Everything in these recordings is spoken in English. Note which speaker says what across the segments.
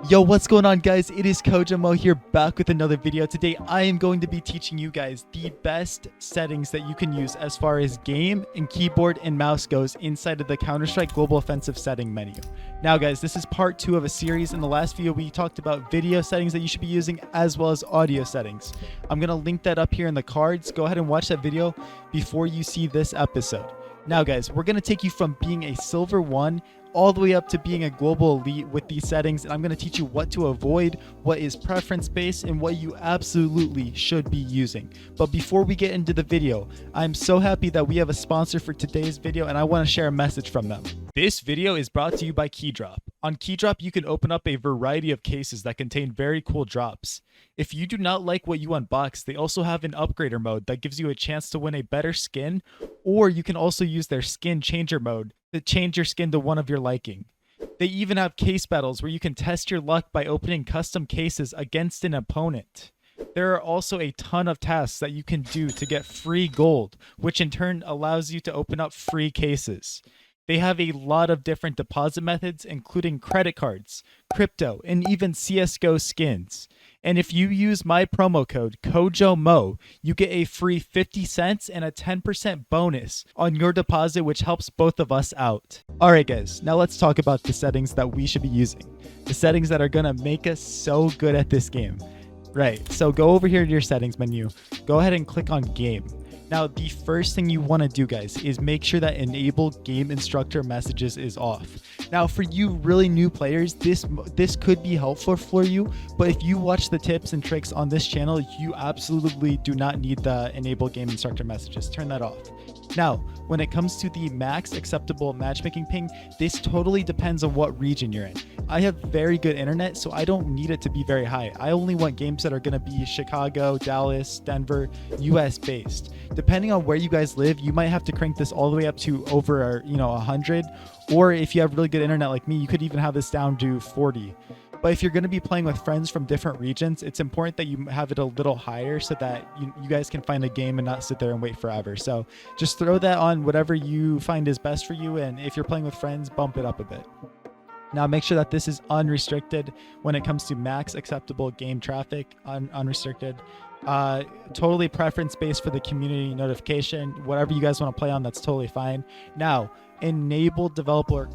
Speaker 1: Yo, what's going on, guys? It is CoJoMo here, back with another video. Today I am going to be teaching you guys the best settings that you can use as far as game and keyboard and mouse goes inside of the Counter-Strike Global Offensive setting menu. Now guys, this is part 2 of a series. In the last video we talked about video settings that you should be using as well as audio settings. I'm going to link that up here in the cards. Go ahead and watch that video before you see this episode. Now guys, we're going to take you from being a silver 1 all the way up to being a global elite with these settings, and I'm going to teach you what to avoid, what is preference based, and what you absolutely should be using. But before we get into the video, I'm so happy that we have a sponsor for today's video, and I want to share a message from them. This video is brought to you by Keydrop. On Keydrop, you can open up a variety of cases that contain very cool drops. If you do not like what you unbox, they also have an upgrader mode that gives you a chance to win a better skin, or you can also use their skin changer mode to change your skin to one of your liking. They even have case battles where you can test your luck by opening custom cases against an opponent. There are also a ton of tasks that you can do to get free gold, which in turn allows you to open up free cases. They have a lot of different deposit methods, including credit cards, crypto, and even CSGO skins. And if you use my promo code CoJoMo, you get a free 50 cents and a 10% bonus on your deposit, which helps both of us out. Alright guys, now let's talk about the settings that we should be using. The settings that are gonna make us so good at this game. Right, so go over here to your settings menu, go ahead and click on game. Now, the first thing you want to do, guys, is make sure that enable game instructor messages is off. Now, for you really new players, this could be helpful for you, but if you watch the tips and tricks on this channel, you absolutely do not need the enable game instructor messages. Turn that off. Now, when it comes to the max acceptable matchmaking ping, this totally depends on what region you're in. I have very good internet, so I don't need it to be very high. I only want games that are going to be Chicago, Dallas, Denver, US based. Depending on where you guys live, you might have to crank this all the way up to over, 100. Or if you have really good internet like me, you could even have this down to 40. But if you're going to be playing with friends from different regions, it's important that you have it a little higher so that you guys can find a game and not sit there and wait forever. So just throw that on whatever you find is best for you. And if you're playing with friends, bump it up a bit. Now make sure that this is unrestricted when it comes to max acceptable game traffic, unrestricted. Totally preference based for the community notification. Whatever you guys want to play on, that's totally fine. Now, enable developer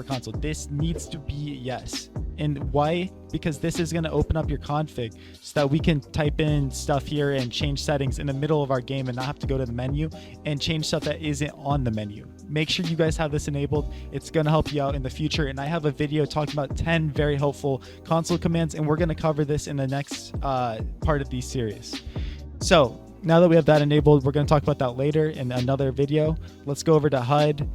Speaker 1: console. This needs to be yes. And why? Because this is going to open up your config so that we can type in stuff here and change settings in the middle of our game and not have to go to the menu and change stuff that isn't on the menu. Make sure you guys have this enabled. It's going to help you out in the future. And I have a video talking about 10 very helpful console commands, and we're going to cover this in the next part of this series. So now that we have that enabled, we're going to talk about that later in another video. Let's go over to HUD.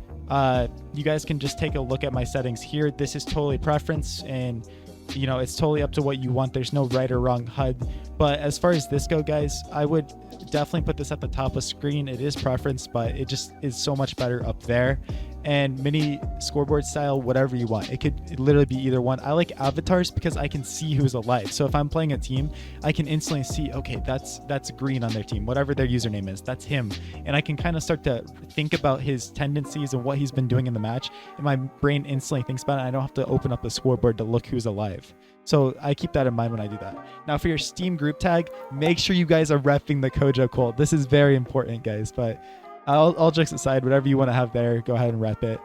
Speaker 1: You guys can just take a look at my settings here. This is totally preference, and it's totally up to what you want. There's no right or wrong HUD. But as far as this go, guys, I would definitely put this at the top of screen. It is preference, but it just is so much better up there. And mini scoreboard style, whatever you want. It could literally be either one. I like avatars because I can see who's alive. So if I'm playing a team, I can instantly see, okay, that's green on their team, whatever their username is, that's him. And I can kind of start to think about his tendencies and what he's been doing in the match. And my brain instantly thinks about it. I don't have to open up the scoreboard to look who's alive. So I keep that in mind when I do that. Now for your Steam group tag, make sure you guys are repping the Kojo code. This is very important, guys, but all jokes aside, whatever you want to have there, go ahead and rep it.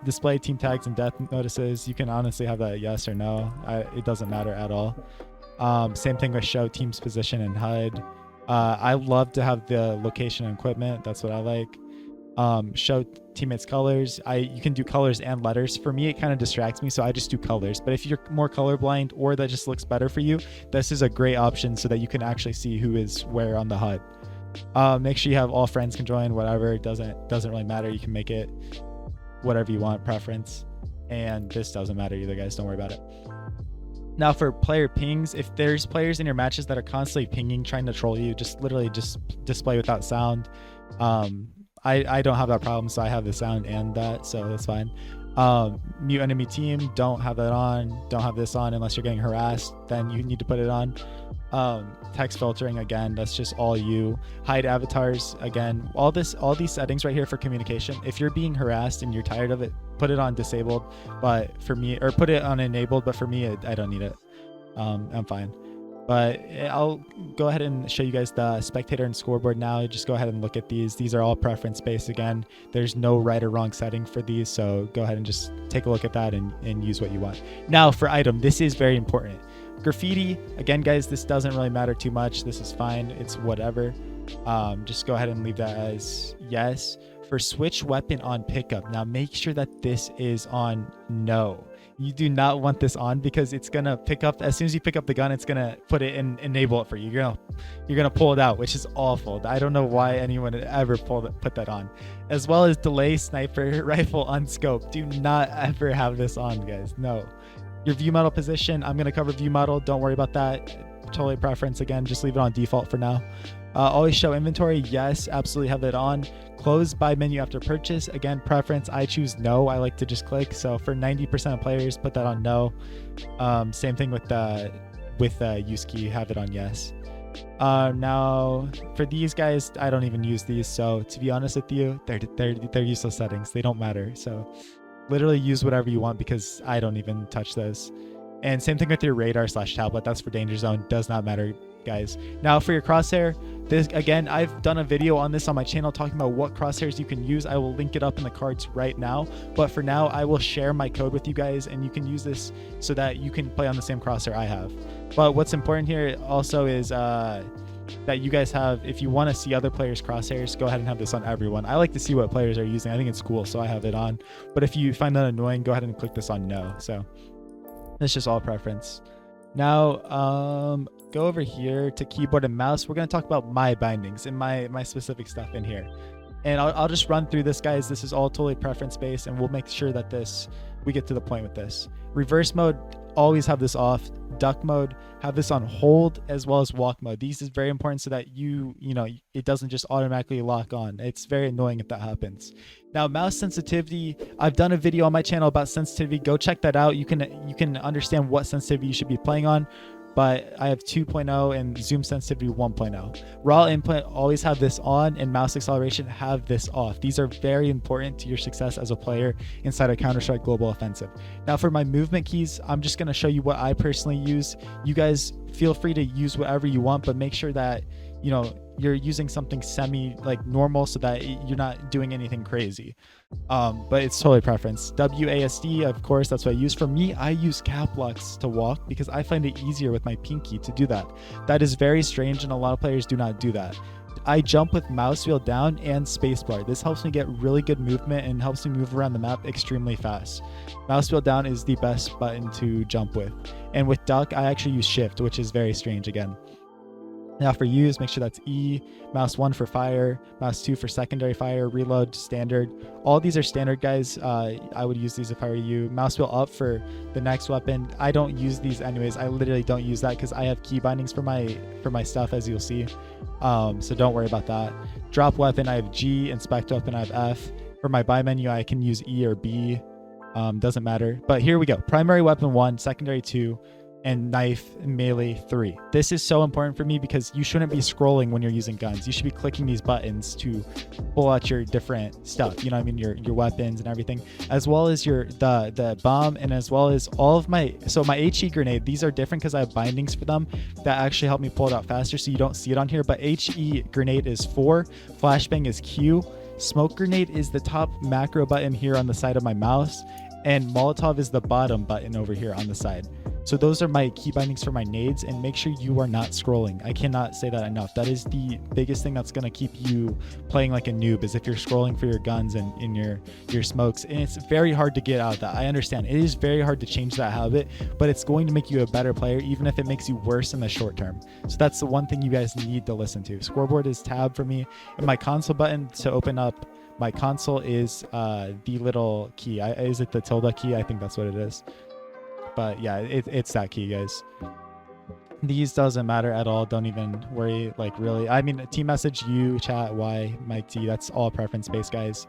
Speaker 1: Display team tags and death notices. You can honestly have that yes or no. It doesn't matter at all. Same thing with show team's position and HUD. I love to have the location and equipment. That's what I like. Show teammates colors. You can do colors and letters. For me, it kind of distracts me, so I just do colors. But if you're more colorblind or that just looks better for you, this is a great option so that you can actually see who is where on the HUD. Make sure you have all friends can join, whatever. It doesn't really matter. You can make it whatever you want, preference. And this doesn't matter either, guys. Don't worry about it. Now for player pings, if there's players in your matches that are constantly pinging, trying to troll you, just literally just display without sound. I don't have that problem, so I have the sound and that, so that's fine. Mute enemy team, don't have that on. Don't have this on unless you're getting harassed, then you need to put it on. Text filtering, again, that's just all you. Hide avatars, again, all these settings right here for communication. If you're being harassed and you're tired of it, put it on disabled, but for me, or put it on enabled, but for me, I don't need it. I'm fine. But I'll go ahead and show you guys the spectator and scoreboard now. Just go ahead and look at these. These are all preference based. Again, there's no right or wrong setting for these, so go ahead and just take a look at that and use what you want. Now for item, this is very important. Graffiti, again guys, this doesn't really matter too much. This is fine, it's whatever. Just go ahead and leave that as yes. For switch weapon on pickup, now make sure that this is on no. You do not want this on because it's gonna pick up, as soon as you pick up the gun, it's gonna put it in, enable it for you. You're gonna pull it out, which is awful. I don't know why anyone would ever put that on. As well as delay sniper rifle unscoped. Do not ever have this on, guys. No. Your view model position, I'm gonna cover view model. Don't worry about that. Totally preference, again, just leave it on default for now. Always show inventory, yes, absolutely have that on. Close buy menu after purchase, again, preference, I choose no. I like to just click, so for 90% of players, put that on no. Same thing with use key, have it on yes. Now for these guys, I don't even use these, so to be honest with you, they're useless settings. They don't matter, so literally use whatever you want because I don't even touch those. And same thing with your radar / tablet, that's for danger zone, does not matter, guys. Now for your crosshair, this, again, I've done a video on this on my channel talking about what crosshairs you can use. I will link it up in the cards right now, but for now I will share my code with you guys and you can use this so that you can play on the same crosshair I have. But what's important here also is that you guys have, if you want to see other players crosshairs, go ahead and have this on everyone. I like to see what players are using. I think it's cool, so I have it on. But if you find that annoying, go ahead and click this on no. So it's just all preference. Now go over here to keyboard and mouse. We're going to talk about my bindings and my specific stuff in here, and I'll just run through this, guys. This is all totally preference based, and we'll make sure that we get to the point with this. Reverse mode, always have this off. Duck mode, have this on hold, as well as walk mode. These is very important so that you know it doesn't just automatically lock on. It's very annoying if that happens. Now mouse sensitivity, I've done a video on my channel about sensitivity. Go check that out. You can understand what sensitivity you should be playing on. But I have 2.0 and zoom sensitivity 1.0. Raw input, always have this on, and mouse acceleration, have this off. These are very important to your success as a player inside a Counter-Strike Global Offensive. Now for my movement keys, I'm just gonna show you what I personally use. You guys feel free to use whatever you want, but make sure that you're using something like normal so that you're not doing anything crazy. But it's totally preference. WASD, of course, that's what I use. For me, I use cap locks to walk because I find it easier with my pinky to do that. That is very strange, and a lot of players do not do that. I jump with mouse wheel down and spacebar. This helps me get really good movement and helps me move around the map extremely fast. Mouse wheel down is the best button to jump with. And with duck, I actually use shift, which is very strange again. Now for use, make sure that's E, mouse 1 for fire, mouse 2 for secondary fire, reload, standard. All these are standard, guys. I would use these if I were you. Mouse wheel up for the next weapon. I don't use these anyways. I literally don't use that because I have key bindings for my stuff, as you'll see. So don't worry about that. Drop weapon, I have G. Inspect weapon, I have F. For my buy menu, I can use E or B. Doesn't matter. But here we go. Primary weapon 1, secondary 2. And knife melee 3. This is so important for me because you shouldn't be scrolling when you're using guns. You should be clicking these buttons to pull out your different stuff, you know what I mean, your weapons and everything, as well as the bomb, and as well as all of my HE grenade. These are different because I have bindings for them that actually help me pull it out faster, so you don't see it on here. But HE grenade is 4, flashbang is Q, smoke grenade is the top macro button here on the side of my mouse, and Molotov is the bottom button over here on the side. So those are my key bindings for my nades, and make sure you are not scrolling. I cannot say that enough. That is the biggest thing that's going to keep you playing like a noob, is if you're scrolling for your guns and in your smokes. And it's very hard to get out of that. I understand. It is very hard to change that habit, but it's going to make you a better player, even if it makes you worse in the short term. So that's the one thing you guys need to listen to. Scoreboard is tab for me, and my console button to open up my console is the little key. Is it the tilde key? I think that's what it is. But yeah, it's that key, guys. These doesn't matter at all. Don't even worry, like, really. I mean, team message, U, chat, Y, Mike T, that's all preference based, guys.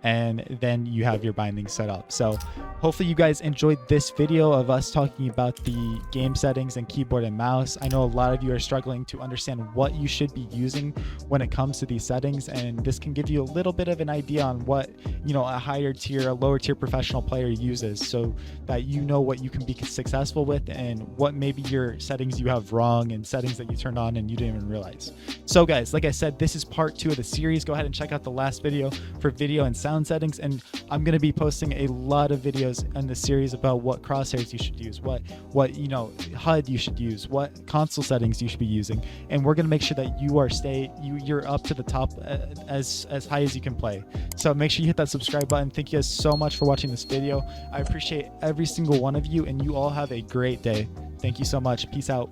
Speaker 1: And then you have your bindings set up. So hopefully you guys enjoyed this video of us talking about the game settings and keyboard and mouse. I know a lot of you are struggling to understand what you should be using when it comes to these settings, and this can give you a little bit of an idea on what, you know, a higher tier, a lower tier professional player uses, so that you know what you can be successful with and what maybe your settings you have wrong and settings that you turned on and you didn't even realize. So guys, like I said, this is part 2 of the series. Go ahead and check out the last video for video and sound settings, and I'm going to be posting a lot of videos in the series about what crosshairs you should use, what you know, HUD you should use, what console settings you should be using, and we're going to make sure that you're up to the top as high as you can play. So make sure you hit that subscribe button. Thank you guys so much for watching this video. I appreciate every single one of you, and you all have a great day. Thank you so much. Peace out.